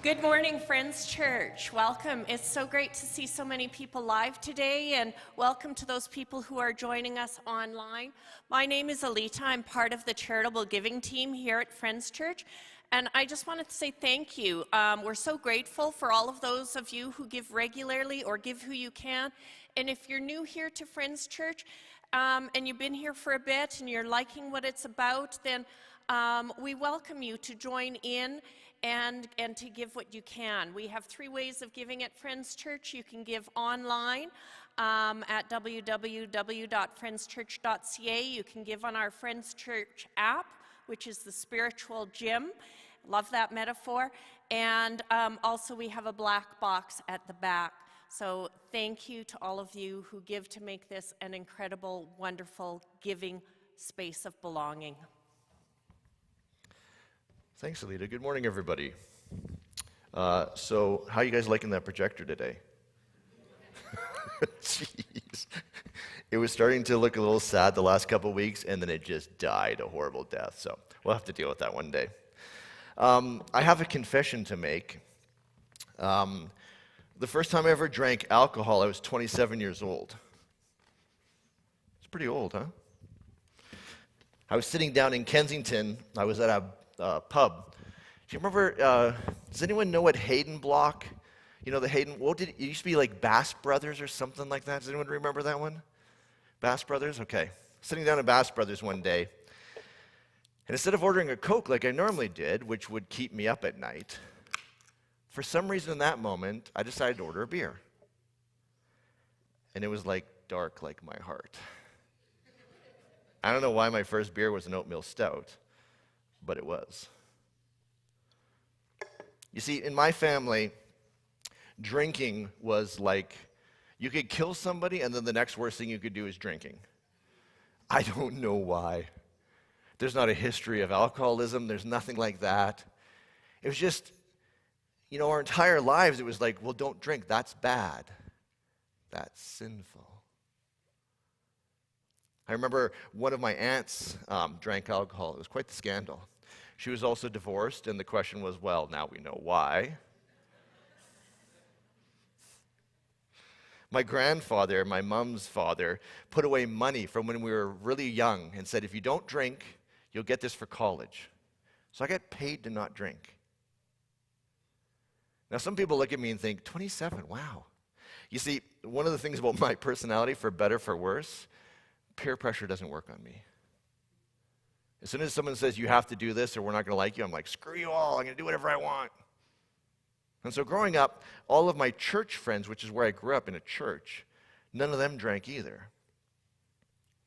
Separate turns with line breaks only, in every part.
Good morning, Friends Church. Welcome. It's so great to see so many people live today, and welcome to those people who are joining us online. My name is Alita. I'm part of the charitable giving team here at Friends Church, and I just wanted to say thank you. We're so grateful for all of those of you who give regularly or give who you can. And if you're new here to Friends Church, and you've been here for a bit and you're liking what it's about, then we welcome you to join in and to give what you can. We have three ways of giving at Friends Church. You can give online at www.friendschurch.ca. You can give on our Friends Church app, which is the spiritual gym. Love that metaphor. And also we have a black box at the back. So thank you to all of you who give to make this an incredible, wonderful, giving space of belonging.
Thanks, Alita. Good morning, everybody. So how are you guys liking that projector today? Jeez. It was starting to look a little sad the last couple of weeks, and then it just died a horrible death. So we'll have to deal with that one day. I have a confession to make. The first time I ever drank alcohol, I was 27 years old. It's pretty old, huh? I was sitting down in Kensington. I was at a pub. Do you remember, does anyone know what Hayden Block, you know the Hayden, it used to be like Bass Brothers or something like that. Does anyone remember that one? Bass Brothers? Okay. Sitting down at Bass Brothers one day, and instead of ordering a Coke like I normally did, which would keep me up at night, for some reason in that moment, I decided to order a beer. And it was like dark like my heart. I don't know why my first beer was an oatmeal stout, but it was. You see, in my family, drinking was like, you could kill somebody and then the next worst thing you could do is drinking. I don't know why. There's not a history of alcoholism. There's nothing like that. It was just, our entire lives it was like, well, don't drink. That's bad. That's sinful. I remember one of my aunts drank alcohol. It was quite the scandal. She was also divorced, and the question was, well, now we know why. My grandfather, my mom's father, put away money from when we were really young and said, if you don't drink, you'll get this for college. So I got paid to not drink. Now, some people look at me and think, 27, wow. You see, one of the things about my personality, for better, for worse, peer pressure doesn't work on me. As soon as someone says, you have to do this or we're not going to like you, I'm like, screw you all, I'm going to do whatever I want. And so growing up, all of my church friends, which is where I grew up in a church, none of them drank either.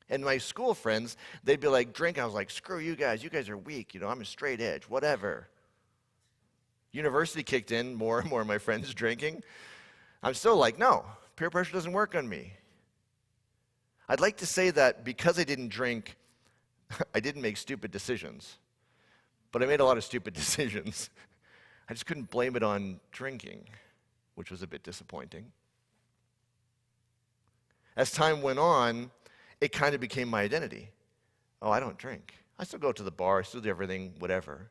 And my school friends, they'd be like, drink. I was like, screw you guys are weak, I'm a straight edge, whatever. University kicked in, more and more of my friends drinking. I'm still like, no, peer pressure doesn't work on me. I'd like to say that because I didn't drink, I didn't make stupid decisions, but I made a lot of stupid decisions. I just couldn't blame it on drinking, which was a bit disappointing. As time went on, it kind of became my identity. Oh, I don't drink. I still go to the bar, I still do everything, whatever,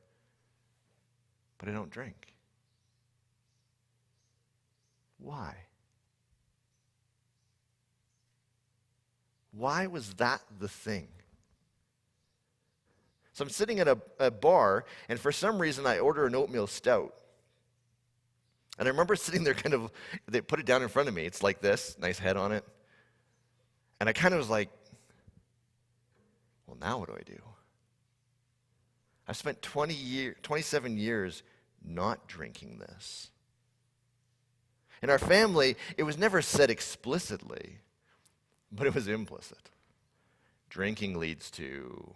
but I don't drink. Why? Why was that the thing? So I'm sitting at a bar, and for some reason I order an oatmeal stout. And I remember sitting there they put it down in front of me. It's like this, nice head on it. And I kind of was like, well, now what do I do? I spent 27 years not drinking this. In our family, it was never said explicitly, but it was implicit. Drinking leads to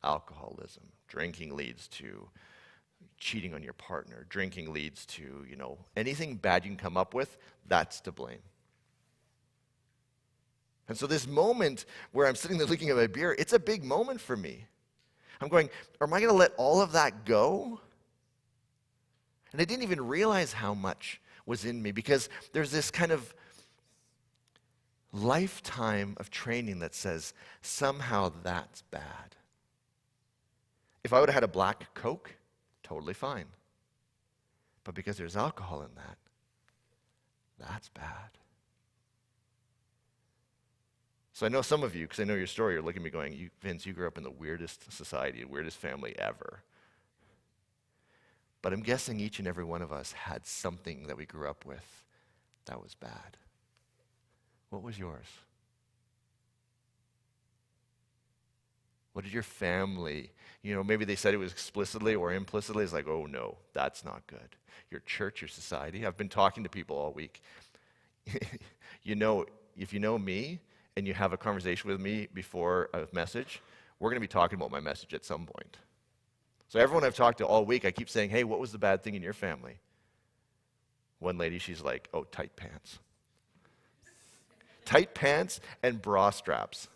alcoholism. Drinking leads to cheating on your partner. Drinking leads to, anything bad you can come up with, that's to blame. And so this moment where I'm sitting there looking at my beer, it's a big moment for me. I'm going, am I going to let all of that go? And I didn't even realize how much was in me because there's this kind of lifetime of training that says somehow that's bad. If I would have had a black Coke, totally fine. But because there's alcohol in that, that's bad. So I know some of you, because I know your story, you're looking at me going, Vince, you grew up in the weirdest society, the weirdest family ever. But I'm guessing each and every one of us had something that we grew up with that was bad. What was yours? What did your family, maybe they said it was explicitly or implicitly. It's like, oh no, that's not good. Your church, your society. I've been talking to people all week. If you know me and you have a conversation with me before a message, we're going to be talking about my message at some point. So everyone I've talked to all week, I keep saying, hey, what was the bad thing in your family? One lady, she's like, oh, tight pants. Tight pants and bra straps.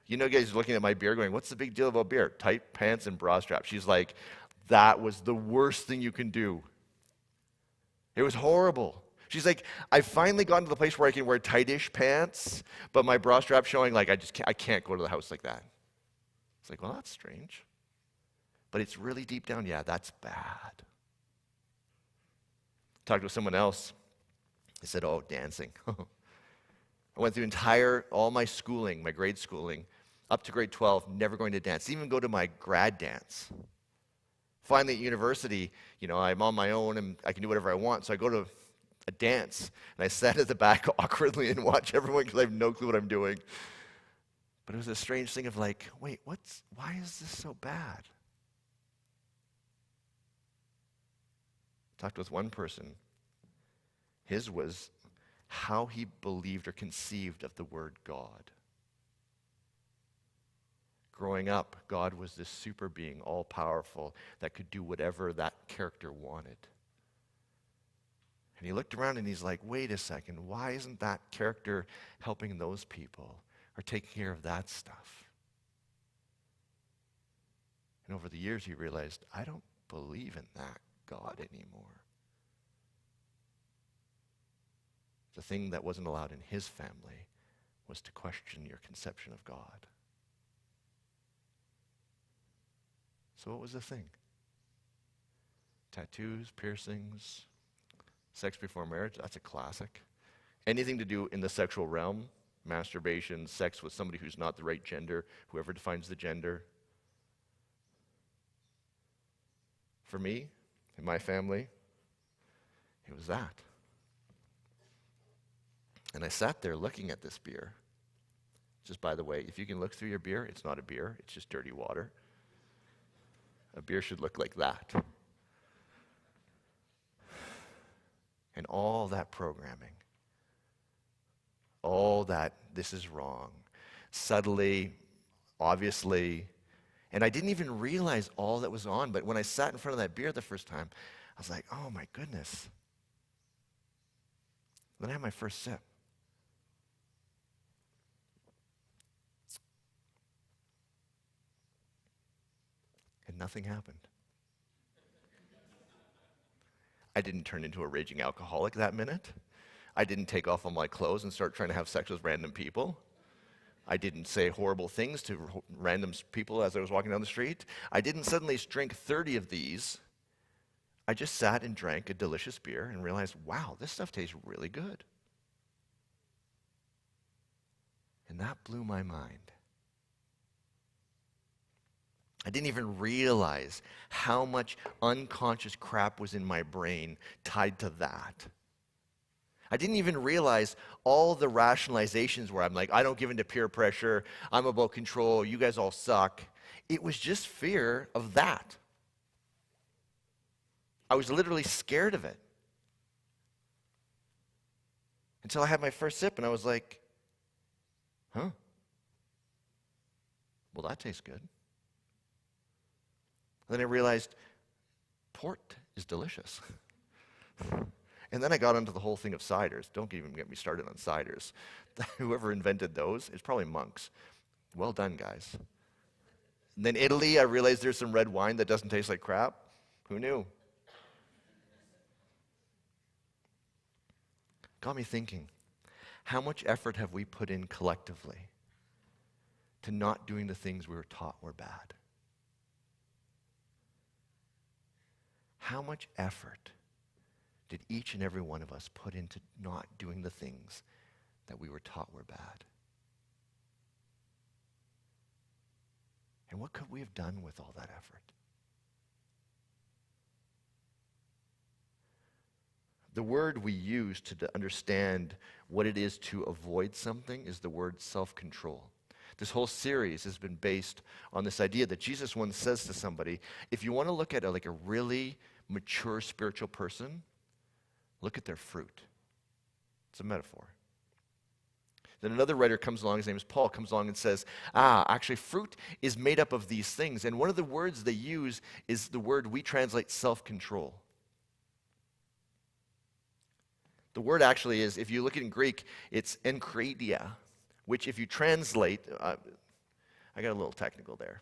Guys looking at my beer going, what's the big deal about beer? Tight pants and bra straps. She's like, that was the worst thing you can do. It was horrible. She's like, I've finally gotten to the place where I can wear tightish pants, but my bra strap showing, like, I can't go to the house like that. It's like, well, that's strange. But it's really deep down, yeah, that's bad. Talked with someone else. They said, oh, dancing. I went through all my schooling, my grade schooling, up to grade 12, never going to dance, even go to my grad dance. Finally at university, I'm on my own and I can do whatever I want, so I go to a dance, and I sat at the back awkwardly and watch everyone because I have no clue what I'm doing. But it was a strange thing of like, wait, why is this so bad? Talked with one person. His was how he believed or conceived of the word God. Growing up, God was this super being, all-powerful, that could do whatever that character wanted. And he looked around and he's like, wait a second, why isn't that character helping those people or taking care of that stuff? And over the years he realized, I don't believe in that God anymore. The thing that wasn't allowed in his family was to question your conception of God. So what was the thing? Tattoos, piercings, sex before marriage, that's a classic. Anything to do in the sexual realm, masturbation, sex with somebody who's not the right gender, whoever defines the gender. For me, in my family, it was that. And I sat there looking at this beer. Just by the way, if you can look through your beer, it's not a beer, it's just dirty water. A beer should look like that. And all that programming, all that this is wrong, subtly, obviously, and I didn't even realize all that was on, but when I sat in front of that beer the first time, I was like, oh my goodness. Then I had my first sip. And nothing happened. I didn't turn into a raging alcoholic that minute. I didn't take off all my clothes and start trying to have sex with random people. I didn't say horrible things to random people as I was walking down the street. I didn't suddenly drink 30 of these. I just sat and drank a delicious beer and realized, wow, this stuff tastes really good. And that blew my mind. I didn't even realize how much unconscious crap was in my brain tied to that. I didn't even realize all the rationalizations where I'm like, I don't give in to peer pressure, I'm about control, you guys all suck. It was just fear of that. I was literally scared of it. Until I had my first sip and I was like, huh? Well, that tastes good. Then I realized port is delicious. And then I got into the whole thing of ciders. Don't even get me started on ciders. Whoever invented those, it's probably monks. Well done, guys. And then Italy, I realized there's some red wine that doesn't taste like crap. Who knew? Got me thinking, how much effort have we put in collectively to not doing the things we were taught were bad? How much effort did each and every one of us put into not doing the things that we were taught were bad? And what could we have done with all that effort? The word we use to understand what it is to avoid something is the word self-control. This whole series has been based on this idea that Jesus once says to somebody, if you want to look at a really mature spiritual person, look at their fruit. It's a metaphor. Then another writer comes along, his name is Paul, comes along and says, actually fruit is made up of these things. And one of the words they use is the word we translate self-control. The word actually is, if you look at it in Greek, it's enkradia, which if you translate, I got a little technical there.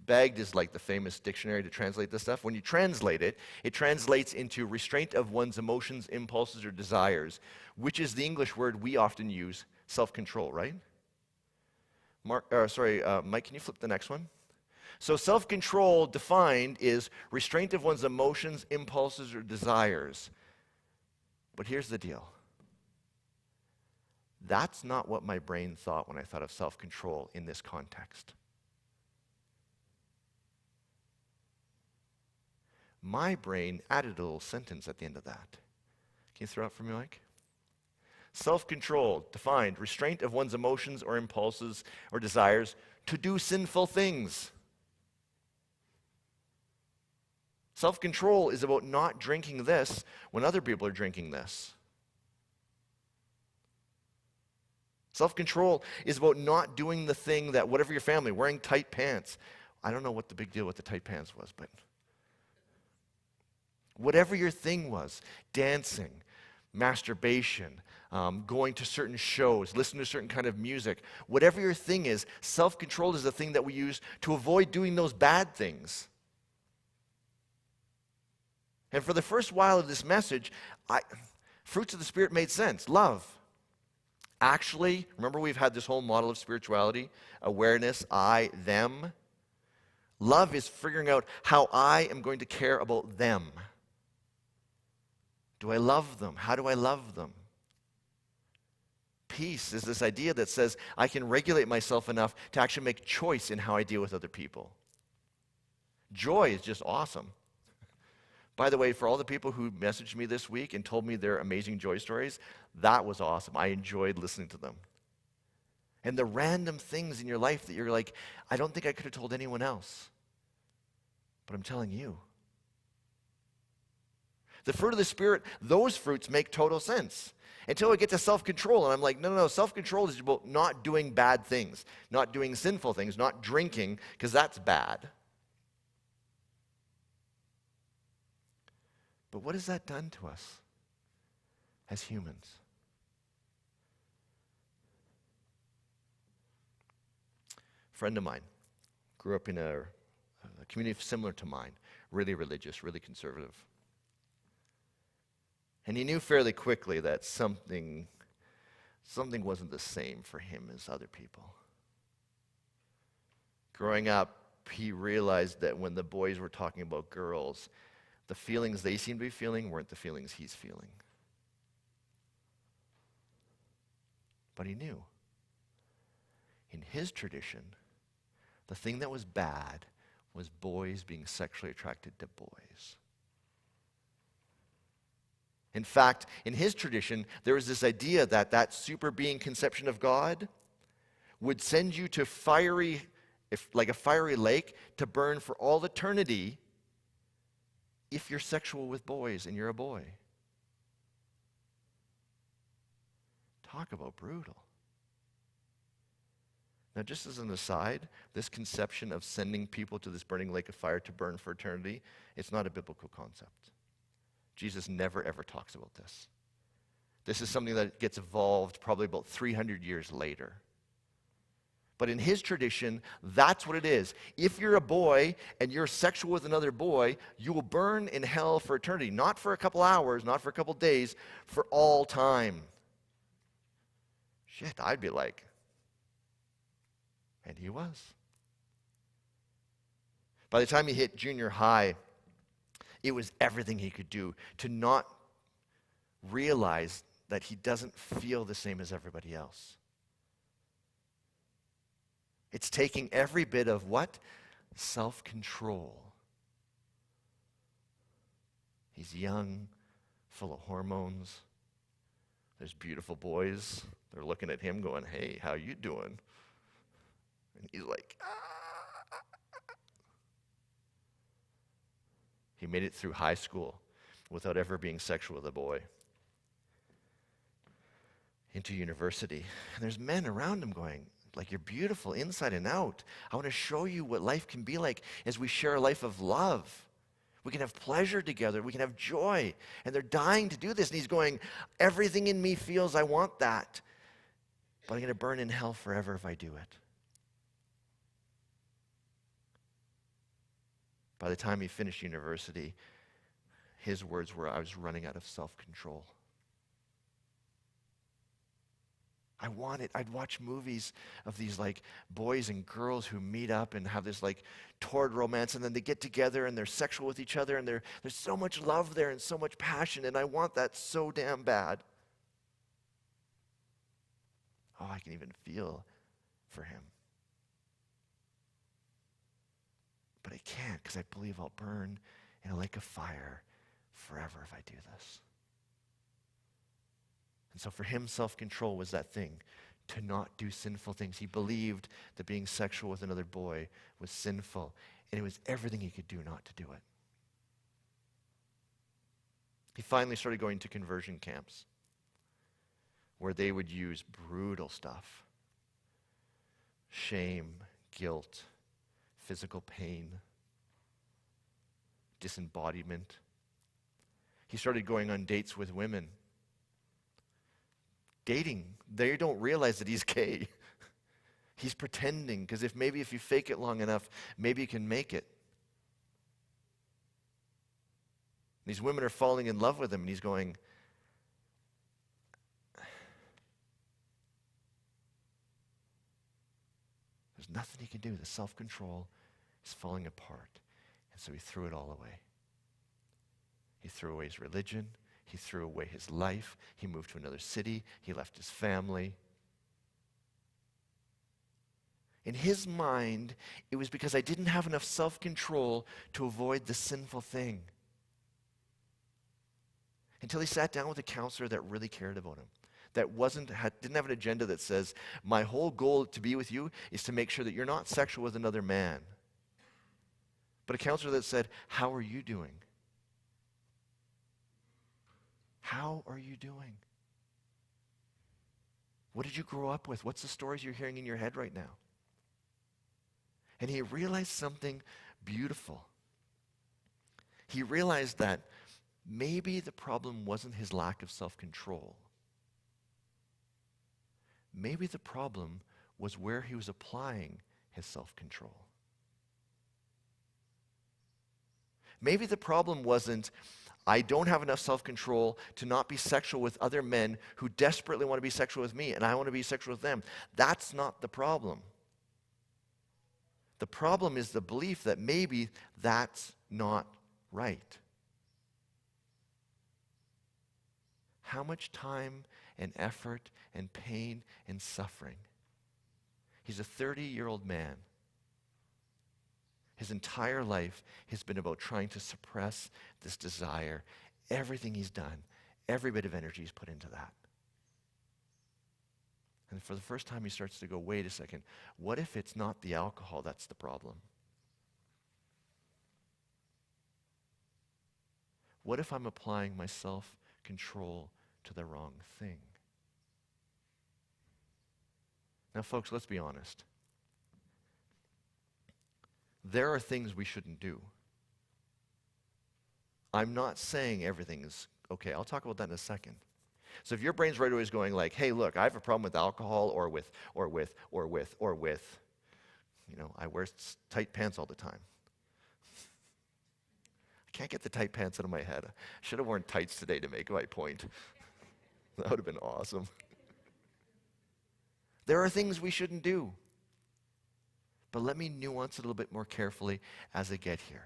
Bagged is like the famous dictionary to translate this stuff. When you translate it, it translates into restraint of one's emotions, impulses, or desires, which is the English word we often use, self-control, right? Mike, can you flip the next one? So self-control defined is restraint of one's emotions, impulses, or desires. But here's the deal. That's not what my brain thought when I thought of self-control in this context. My brain added a little sentence at the end of that. Can you throw it up for me, Mike? Self-control, defined, restraint of one's emotions or impulses or desires to do sinful things. Self-control is about not drinking this when other people are drinking this. Self-control is about not doing the thing that, whatever your family, wearing tight pants. I don't know what the big deal with the tight pants was, but whatever your thing was, dancing, masturbation, going to certain shows, listening to certain kind of music, whatever your thing is, self-control is the thing that we use to avoid doing those bad things. And for the first while of this message, fruits of the Spirit made sense. Love. Actually, remember we've had this whole model of spirituality, awareness, I, them. Love is figuring out how I am going to care about them. Do I love them? How do I love them? Peace is this idea that says I can regulate myself enough to actually make choice in how I deal with other people. Joy is just awesome. By the way, for all the people who messaged me this week and told me their amazing joy stories, that was awesome. I enjoyed listening to them. And the random things in your life that you're like, I don't think I could have told anyone else. But I'm telling you. The fruit of the Spirit, those fruits make total sense. Until I get to self-control, and I'm like, no, self-control is about not doing bad things, not doing sinful things, not drinking, because that's bad. But what has that done to us as humans? A friend of mine grew up in a community similar to mine, really religious, really conservative. And he knew fairly quickly that something wasn't the same for him as other people. Growing up, he realized that when the boys were talking about girls, the feelings they seemed to be feeling weren't the feelings he's feeling. But he knew. In his tradition, the thing that was bad was boys being sexually attracted to boys. In fact, in his tradition, there was this idea that that super being conception of God would send you to like a fiery lake to burn for all eternity if you're sexual with boys and you're a boy. Talk about brutal. Now, just as an aside, this conception of sending people to this burning lake of fire to burn for eternity, it's not a biblical concept. Jesus never, ever talks about this. This is something that gets evolved probably about 300 years later. But in his tradition, that's what it is. If you're a boy and you're sexual with another boy, you will burn in hell for eternity. Not for a couple hours, not for a couple days, for all time. Shit, I'd be like, and he was. By the time he hit junior high, it was everything he could do to not realize that he doesn't feel the same as everybody else. It's taking every bit of what? Self-control. He's young, full of hormones. There's beautiful boys. They're looking at him going, hey, how you doing? And he's like, ah. He made it through high school without ever being sexual with a boy. Into university. And there's men around him going, like, you're beautiful inside and out. I want to show you what life can be like as we share a life of love. We can have pleasure together. We can have joy. And they're dying to do this. And he's going, everything in me feels I want that. But I'm going to burn in hell forever if I do it. By the time he finished university, his words were, I was running out of self-control. I'd watch movies of these like boys and girls who meet up and have this like torrid romance, and then they get together and they're sexual with each other, and there's so much love there and so much passion, and I want that so damn bad. Oh, I can even feel for him. But I can't, because I believe I'll burn in a lake of fire forever if I do this. And so for him, self-control was that thing, to not do sinful things. He believed that being sexual with another boy was sinful, and it was everything he could do not to do it. He finally started going to conversion camps where they would use brutal stuff. Shame, guilt, physical pain, disembodiment. He started going on dates with women. Dating, they don't realize that he's gay. He's pretending, because if you fake it long enough, maybe you can make it. These women are falling in love with him, and he's going, there's nothing he can do. The self-control is falling apart. And so he threw it all away. He threw away his religion. He threw away his life. He moved to another city. He left his family. In his mind, it was because I didn't have enough self-control to avoid the sinful thing. Until he sat down with a counselor that really cared about him, that didn't have an agenda that says, my whole goal to be with you is to make sure that you're not sexual with another man. But a counselor that said, how are you doing? How are you doing? What did you grow up with? What's the stories you're hearing in your head right now? And he realized something beautiful. He realized that maybe the problem wasn't his lack of self-control. Maybe the problem was where he was applying his self-control. Maybe the problem wasn't, I don't have enough self-control to not be sexual with other men who desperately want to be sexual with me, and I want to be sexual with them. That's not the problem. The problem is the belief that maybe that's not right. How much time and effort and pain and suffering. He's a 30-year-old man. His entire life has been about trying to suppress this desire. Everything he's done, every bit of energy he's put into that. And for the first time he starts to go, wait a second, what if it's not the alcohol that's the problem? What if I'm applying my self-control to the wrong thing? Now, folks, let's be honest. There are things we shouldn't do. I'm not saying everything is okay. I'll talk about that in a second. So if your brain's right away is going like, hey, look, I have a problem with alcohol or with, I wear tight pants all the time. I can't get the tight pants out of my head. I should have worn tights today to make my point. That would have been awesome. There are things we shouldn't do. But let me nuance it a little bit more carefully as I get here.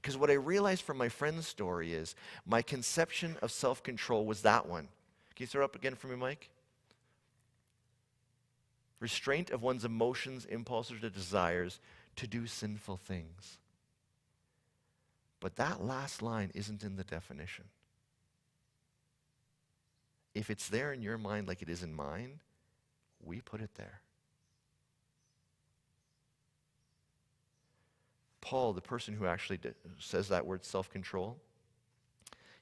Because what I realized from my friend's story is my conception of self-control was that one. Can you throw it up again for me, Mike? Restraint of one's emotions, impulses, or desires to do sinful things. But that last line isn't in the definition. If it's there in your mind like it is in mine, we put it there. Paul, the person who actually says that word self-control,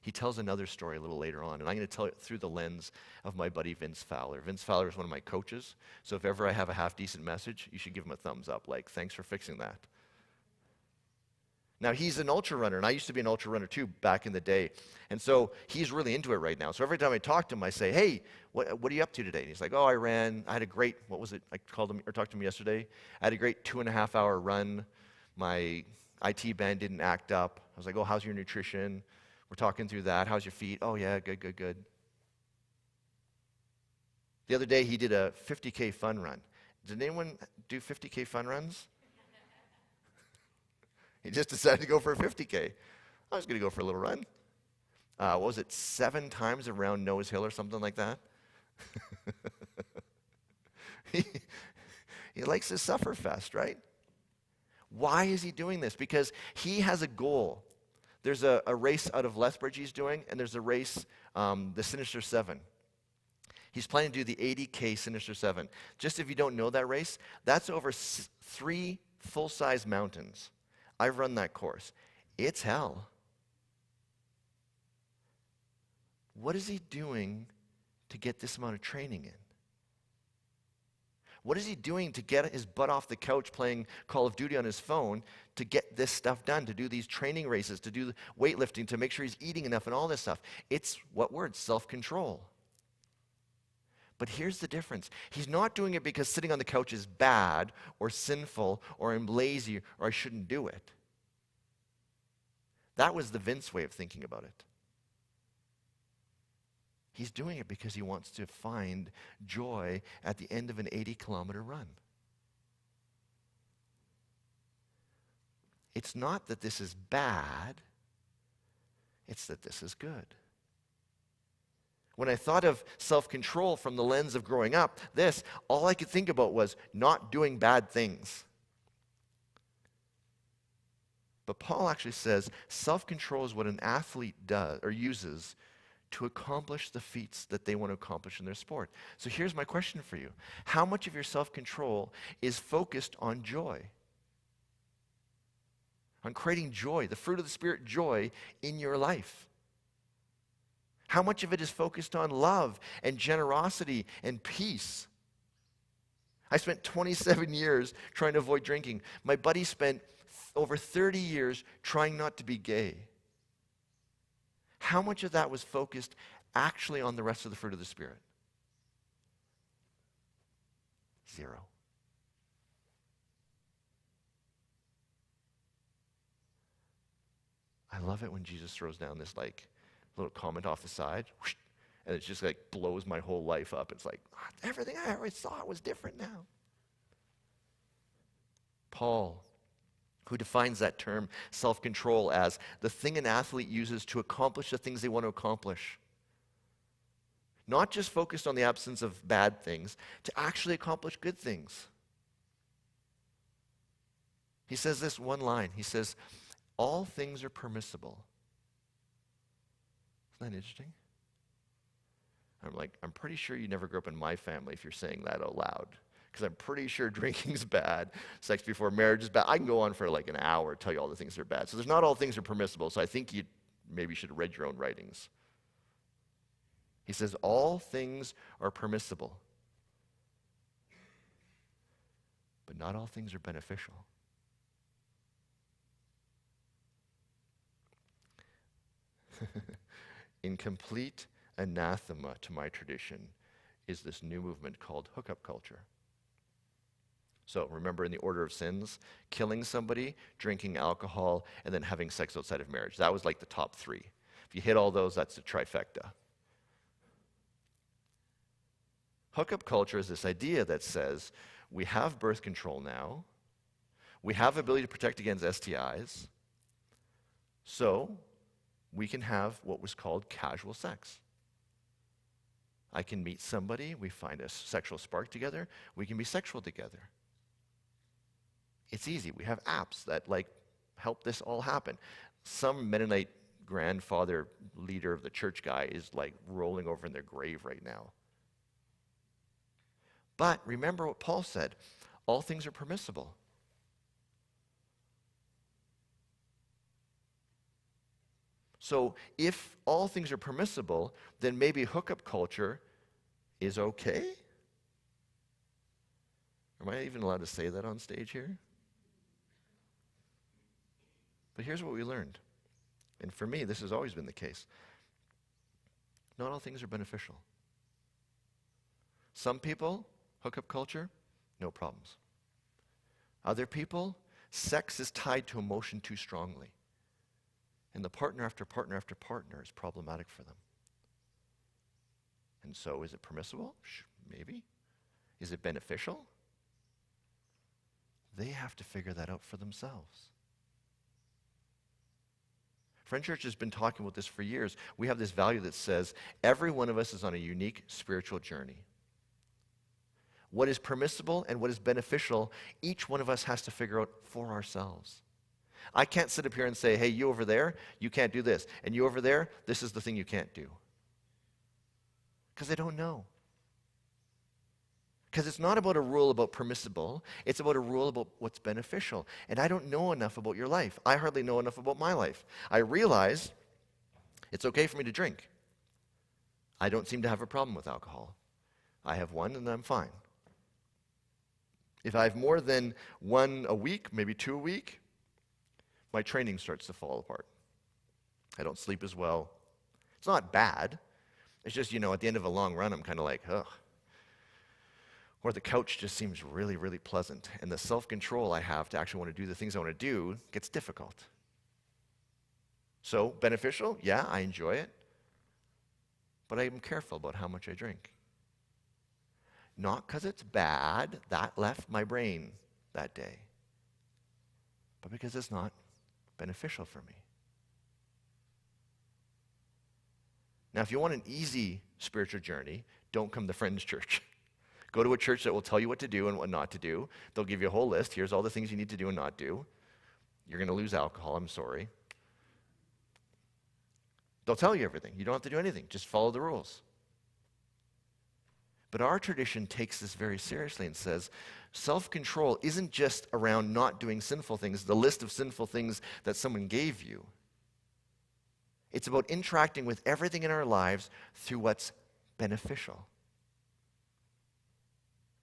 he tells another story a little later on, and I'm going to tell it through the lens of my buddy Vince Fowler. Vince Fowler is one of my coaches, so if ever I have a half-decent message, you should give him a thumbs up, like, thanks for fixing that. Now, he's an ultra runner, and I used to be an ultra runner too back in the day, and so he's really into it right now. So every time I talk to him, I say, hey, what are you up to today? And he's like, oh, I had a great, what was it? I called him or talked to him yesterday. I had a great 2.5-hour run. My IT band didn't act up. I was like, oh, how's your nutrition? We're talking through that. How's your feet? Oh, yeah, good. The other day, he did a 50K fun run. Did anyone do 50K fun runs? He just decided to go for a 50K. I was going to go for a little run. What was it, 7 times around Nose Hill or something like that? He likes his suffer fest, right? Why is he doing this? Because he has a goal. There's a race out of Lethbridge he's doing, and there's a race, the Sinister 7. He's planning to do the 80K Sinister 7. Just if you don't know that race, that's over 3 full-size mountains. I've run that course. It's hell. What is he doing to get this amount of training in? What is he doing to get his butt off the couch playing Call of Duty on his phone to get this stuff done, to do these training races, to do weightlifting, to make sure he's eating enough and all this stuff? It's, what word? Self-control. But here's the difference. He's not doing it because sitting on the couch is bad or sinful or I'm lazy or I shouldn't do it. That was the Vince way of thinking about it. He's doing it because he wants to find joy at the end of an 80-kilometer run. It's not that this is bad, it's that this is good. When I thought of self-control from the lens of growing up, all I could think about was not doing bad things. But Paul actually says self-control is what an athlete does or uses to accomplish the feats that they want to accomplish in their sport. So here's my question for you. How much of your self-control is focused on joy? On creating joy, the fruit of the Spirit, joy in your life? How much of it is focused on love and generosity and peace? I spent 27 years trying to avoid drinking. My buddy spent over 30 years trying not to be gay. How much of that was focused actually on the rest of the fruit of the Spirit? 0. I love it when Jesus throws down this little comment off the side, whoosh, and it just blows my whole life up. It's like, everything I ever thought was different now. Paul, who defines that term self-control as the thing an athlete uses to accomplish the things they want to accomplish. Not just focused on the absence of bad things, to actually accomplish good things. He says this one line. He says, all things are permissible. Isn't that interesting? I'm pretty sure you never grew up in my family if you're saying that out loud. Because I'm pretty sure drinking's bad, sex before marriage is bad. I can go on for an hour, tell you all the things that are bad. So there's not all things are permissible, so I think you maybe should have read your own writings. He says, all things are permissible, but not all things are beneficial. In complete anathema to my tradition is this new movement called hookup culture. So remember in the order of sins, killing somebody, drinking alcohol, and then having sex outside of marriage. That was the top 3. If you hit all those, that's the trifecta. Hookup culture is this idea that says we have birth control now, we have ability to protect against STIs, So we can have what was called casual sex. I can meet somebody, we find a sexual spark together, we can be sexual together. It's easy. We have apps that help this all happen. Some Mennonite grandfather leader of the church guy is rolling over in their grave right now. But remember what Paul said, all things are permissible. So if all things are permissible, then maybe hookup culture is okay? Am I even allowed to say that on stage here? But here's what we learned. And for me, this has always been the case. Not all things are beneficial. Some people, hookup culture, no problems. Other people, sex is tied to emotion too strongly. And the partner after partner after partner is problematic for them. And so is it permissible? Maybe. Is it beneficial? They have to figure that out for themselves. Friend Church has been talking about this for years. We have this value that says every one of us is on a unique spiritual journey. What is permissible and what is beneficial, each one of us has to figure out for ourselves. I can't sit up here and say, hey, you over there, you can't do this. And you over there, this is the thing you can't do. Because I don't know. Because it's not about a rule about permissible. It's about a rule about what's beneficial. And I don't know enough about your life. I hardly know enough about my life. I realize it's okay for me to drink. I don't seem to have a problem with alcohol. I have one and I'm fine. If I have more than one a week, maybe 2 a week, my training starts to fall apart. I don't sleep as well. It's not bad. It's just, at the end of a long run, I'm kind of like, ugh. Or the couch just seems really, really pleasant. And the self-control I have to actually want to do the things I want to do gets difficult. So, beneficial? Yeah, I enjoy it. But I am careful about how much I drink. Not because it's bad, that left my brain that day, but because it's not beneficial for me. Now, if you want an easy spiritual journey, don't come to Friends Church. Go to a church that will tell you what to do and what not to do. They'll give you a whole list. Here's all the things you need to do and not do. You're going to lose alcohol, I'm sorry. They'll tell you everything. You don't have to do anything. Just follow the rules. But our tradition takes this very seriously and says, self-control isn't just around not doing sinful things, the list of sinful things that someone gave you. It's about interacting with everything in our lives through what's beneficial.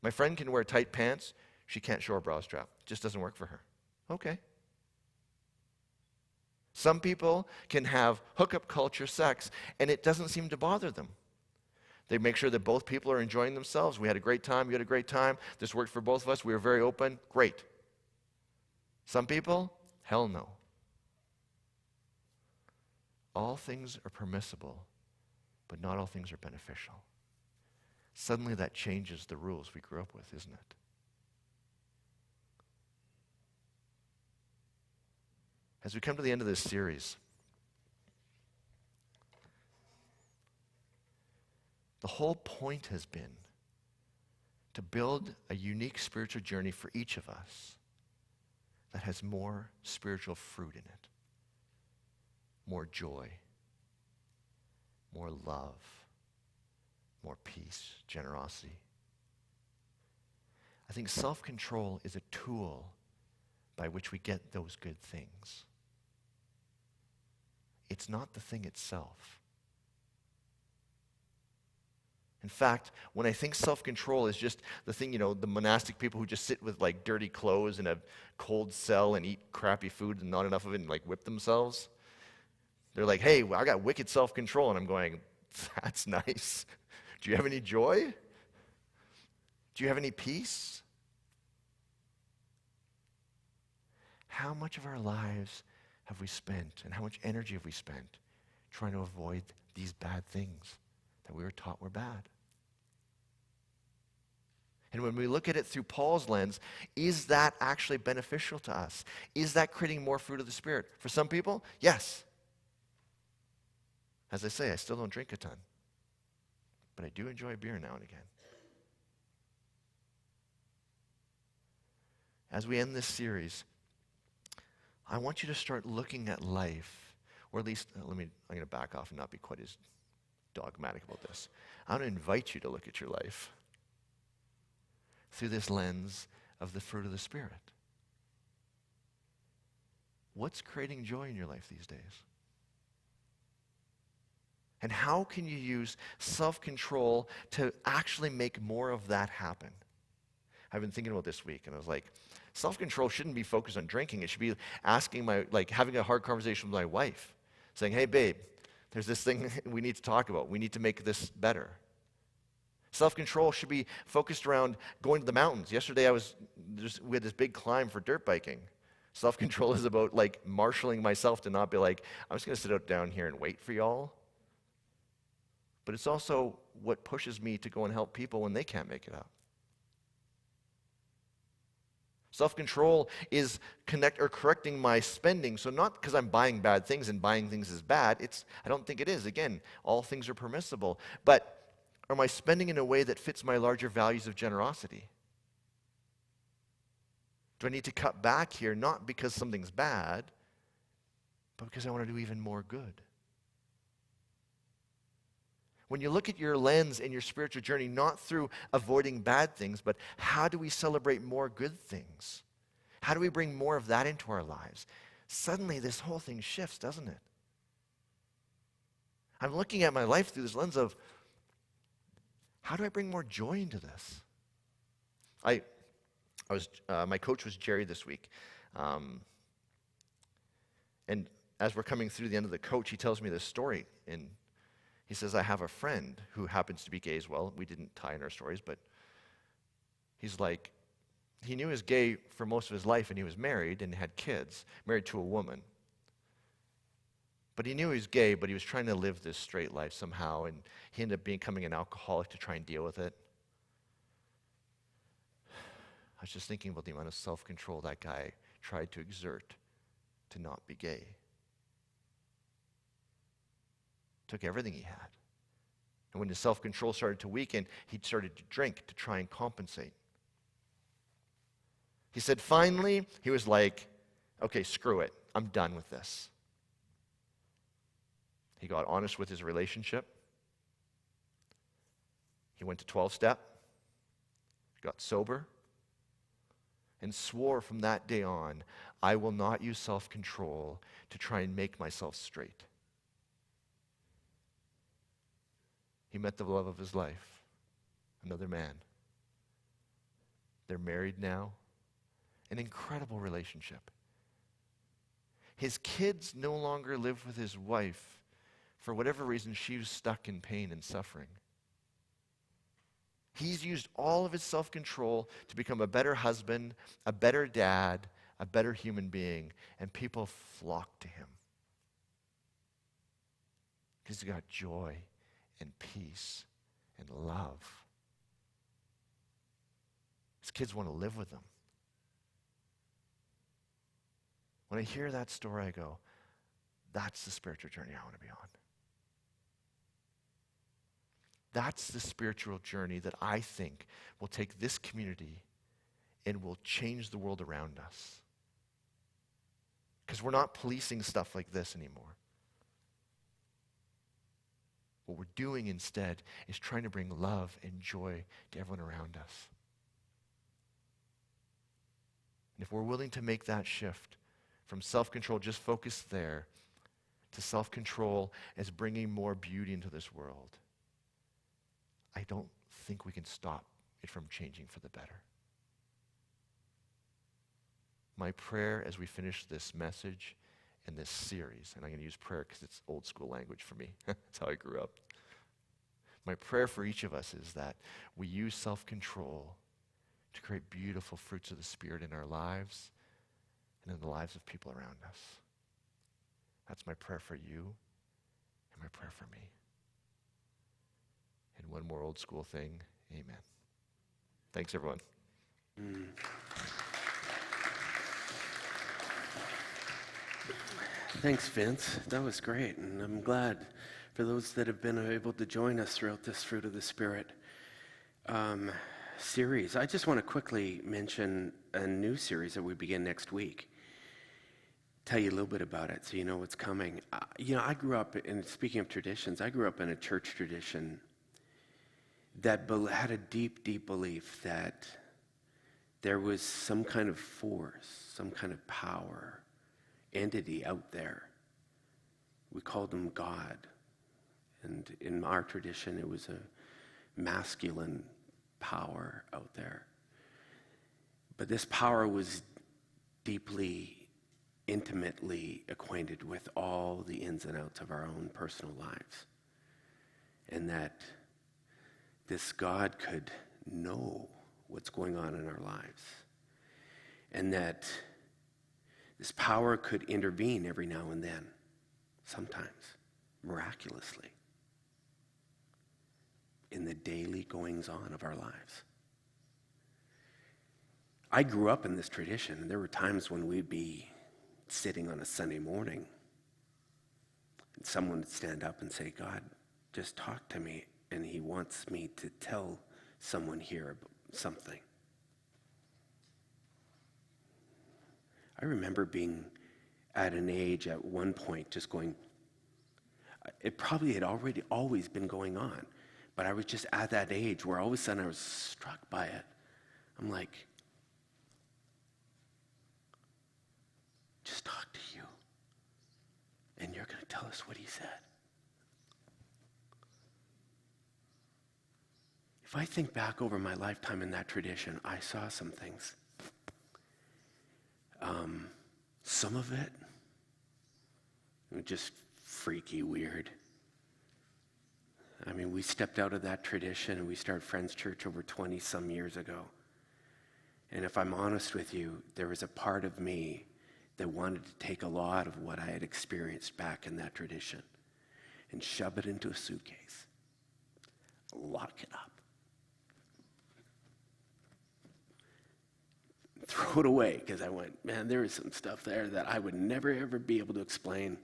My friend can wear tight pants. She can't show her bra strap. It just doesn't work for her. Okay. Some people can have hookup culture sex, and it doesn't seem to bother them. They make sure that both people are enjoying themselves. We had a great time. You had a great time. This worked for both of us. We were very open. Great. Some people, hell no. All things are permissible, but not all things are beneficial. Suddenly that changes the rules we grew up with, isn't it? As we come to the end of this series, the whole point has been to build a unique spiritual journey for each of us that has more spiritual fruit in it, more joy, more love, more peace, generosity. I think self-control is a tool by which we get those good things. It's not the thing itself. In fact, when I think self-control is just the thing, the monastic people who just sit with dirty clothes in a cold cell and eat crappy food and not enough of it and whip themselves. They're like, hey, I got wicked self-control. And I'm going, that's nice. Do you have any joy? Do you have any peace? How much of our lives have we spent and how much energy have we spent trying to avoid these bad things that we were taught were bad? And when we look at it through Paul's lens, is that actually beneficial to us? Is that creating more fruit of the Spirit? For some people, yes. As I say, I still don't drink a ton, but I do enjoy beer now and again. As we end this series, I want you to start looking at life, or at least, I'm going to back off and not be quite as dogmatic about this. I want to invite you to look at your life through this lens of the fruit of the Spirit. What's creating joy in your life these days? And how can you use self-control to actually make more of that happen? I've been thinking about this week, and I was like, self-control shouldn't be focused on drinking. It should be having a hard conversation with my wife, saying, hey, babe, there's this thing we need to talk about. We need to make this better. Self-control should be focused around going to the mountains. Yesterday, we had this big climb for dirt biking. Self-control is about marshaling myself to not be like, I'm just going to sit out down here and wait for y'all. But it's also what pushes me to go and help people when they can't make it up. Self-control is correcting my spending. So not because I'm buying bad things and buying things is bad. I don't think it is. Again, all things are permissible. But am I spending in a way that fits my larger values of generosity? Do I need to cut back here, not because something's bad, but because I want to do even more good? When you look at your lens in your spiritual journey, not through avoiding bad things, but how do we celebrate more good things? How do we bring more of that into our lives? Suddenly this whole thing shifts, doesn't it? I'm looking at my life through this lens of, how do I bring more joy into this? My coach was Jerry this week. And as we're coming through the end of the coach, he tells me this story. And he says, I have a friend who happens to be gay as well. We didn't tie in our stories, but he's like, he knew he was gay for most of his life, and he was married and had kids, married to a woman. But he knew he was gay, but he was trying to live this straight life somehow, and he ended up becoming an alcoholic to try and deal with it. I was just thinking about the amount of self-control that guy tried to exert to not be gay. Took everything he had. And when his self-control started to weaken, he started to drink to try and compensate. He said finally, he was like, okay, screw it. I'm done with this. He got honest with his relationship. He went to 12-step, got sober, and swore from that day on, I will not use self-control to try and make myself straight. He met the love of his life, another man. They're married now. An incredible relationship. His kids no longer live with his wife. For whatever reason, she was stuck in pain and suffering. He's used all of his self-control to become a better husband, a better dad, a better human being, and people flock to him. Because he's got joy and peace and love. His kids want to live with him. When I hear that story, I go, that's the spiritual journey I want to be on. That's the spiritual journey that I think will take this community and will change the world around us. Because we're not policing stuff like this anymore. What we're doing instead is trying to bring love and joy to everyone around us. And if we're willing to make that shift from self-control, just focused there, to self-control as bringing more beauty into this world, I don't think we can stop it from changing for the better. My prayer as we finish this message and this series, and I'm going to use prayer because it's old school language for me. That's how I grew up. My prayer for each of us is that we use self-control to create beautiful fruits of the Spirit in our lives and in the lives of people around us. That's my prayer for you and my prayer for me. And one more old school thing, amen. Thanks, everyone.
Thanks, Vince. That was great, and I'm glad for those that have been able to join us throughout this Fruit of the Spirit series. I just want to quickly mention a new series that we begin next week. Tell you a little bit about it so you know what's coming. I grew up, and speaking of traditions, I grew up in a church tradition that had a deep, deep belief that there was some kind of force, some kind of power, entity out there. We called him God. And in our tradition, it was a masculine power out there. But this power was deeply, intimately acquainted with all the ins and outs of our own personal lives. And that this God could know what's going on in our lives. And that this power could intervene every now and then, sometimes, miraculously, in the daily goings-on of our lives. I grew up in this tradition, and there were times when we'd be sitting on a Sunday morning, and someone would stand up and say, God, just talk to me, and he wants me to tell someone here about something. I remember being at an age at one point just going, it probably had always been going on, but I was just at that age where all of a sudden I was struck by it. I'm like, just talk to you, and you're going to tell us what he said. If I think back over my lifetime in that tradition, I saw some things. Some of it was just freaky weird. I mean, we stepped out of that tradition and we started Friends Church over 20 some years ago. And if I'm honest with you, there was a part of me that wanted to take a lot of what I had experienced back in that tradition and shove it into a suitcase, lock it up, throw it away, because I went, man, there is some stuff there that I would never, ever be able to explain.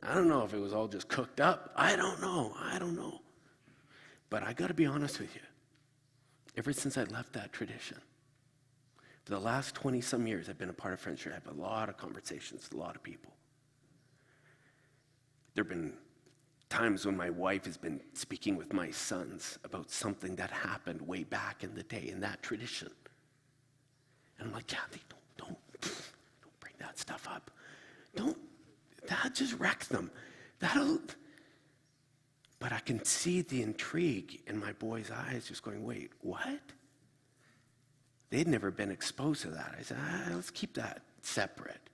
I don't know if it was all just cooked up. I don't know. But I got to be honest with you. Ever since I left that tradition, for the last 20-some years, I've been a part of Friends Church. I have a lot of conversations with a lot of people. There have been times when my wife has been speaking with my sons about something that happened way back in the day in that tradition. And I'm like, Kathy, don't bring that stuff up. That just wrecks them. But I can see the intrigue in my boys' eyes just going, wait, what? They'd never been exposed to that. I said, let's keep that separate.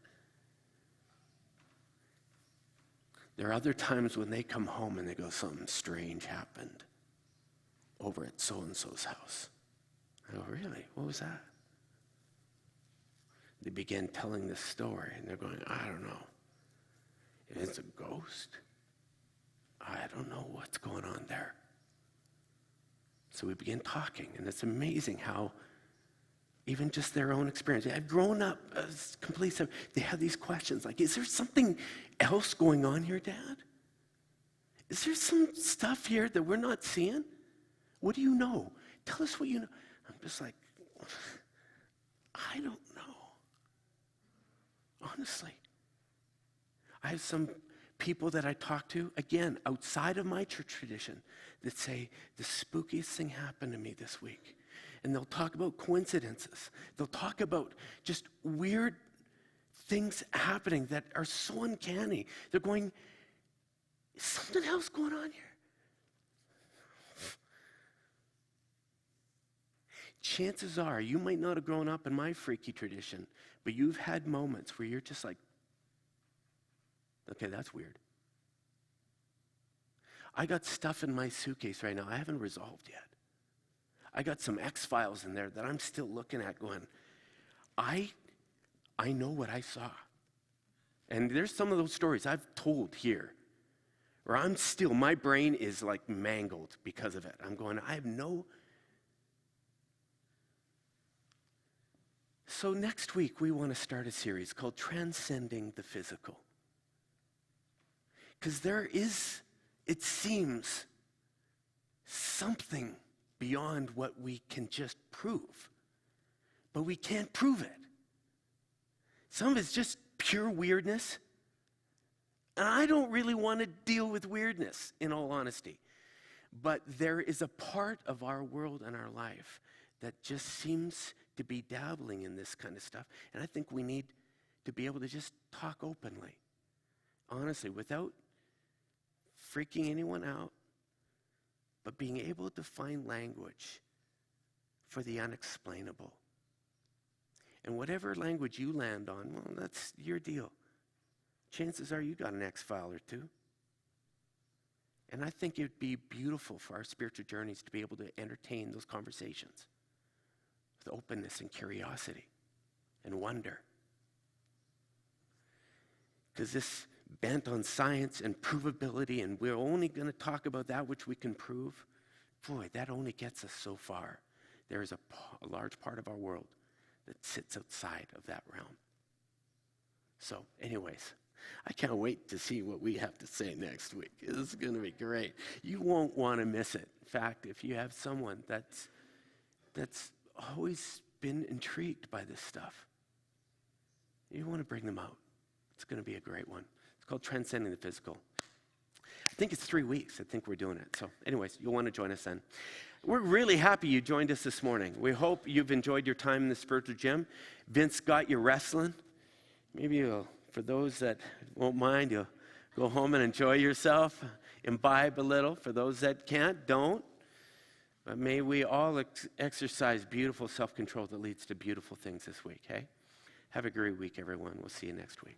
There are other times when they come home and they go, something strange happened over at so-and-so's house. I go, really? What was that? They begin telling this story, and they're going, I don't know. It's a ghost. I don't know what's going on there. So we begin talking, and it's amazing how even just their own experience. I've grown up as complete. They have these questions like, is there something else going on here, Dad? Is there some stuff here that we're not seeing? What do you know? Tell us what you know. I'm just like, I don't know. Honestly. I have some people that I talk to, again, outside of my church tradition, that say, the spookiest thing happened to me this week. And they'll talk about coincidences. They'll talk about just weird things happening that are so uncanny. They're going, is something else going on here? Chances are, you might not have grown up in my freaky tradition, but you've had moments where you're just like, okay, that's weird. I got stuff in my suitcase right now I haven't resolved yet. I got some X-Files in there that I'm still looking at going, I know what I saw. And there's some of those stories I've told here where my brain is like mangled because of it. I'm going, I have no So next week, we want to start a series called Transcending the Physical. Because there is, it seems, something beyond what we can just prove. But we can't prove it. Some of it's just pure weirdness. And I don't really want to deal with weirdness, in all honesty. But there is a part of our world and our life that just seems to be dabbling in this kind of stuff. And I think we need to be able to just talk openly, honestly, without freaking anyone out, but being able to find language for the unexplainable. And whatever language you land on, well, that's your deal. Chances are you got an X-file or two. And I think it'd be beautiful for our spiritual journeys to be able to entertain those conversations with openness and curiosity and wonder. Because this bent on science and provability, and we're only going to talk about that which we can prove, boy, that only gets us so far. There is a large part of our world that sits outside of that realm. So, anyways, I can't wait to see what we have to say next week. This is going to be great. You won't want to miss it. In fact, if you have someone that's always been intrigued by this stuff, you want to bring them out. It's going to be a great one. It's called Transcending the Physical. I think it's 3 weeks. I think we're doing it. So anyways, you'll want to join us then. We're really happy you joined us this morning. We hope you've enjoyed your time in the spiritual gym. Vince got you wrestling. Maybe you'll, for those that won't mind, you'll go home and enjoy yourself, imbibe a little. For those that can't, don't. But may we all exercise beautiful self-control that leads to beautiful things this week, hey? Have a great week, everyone. We'll see you next week.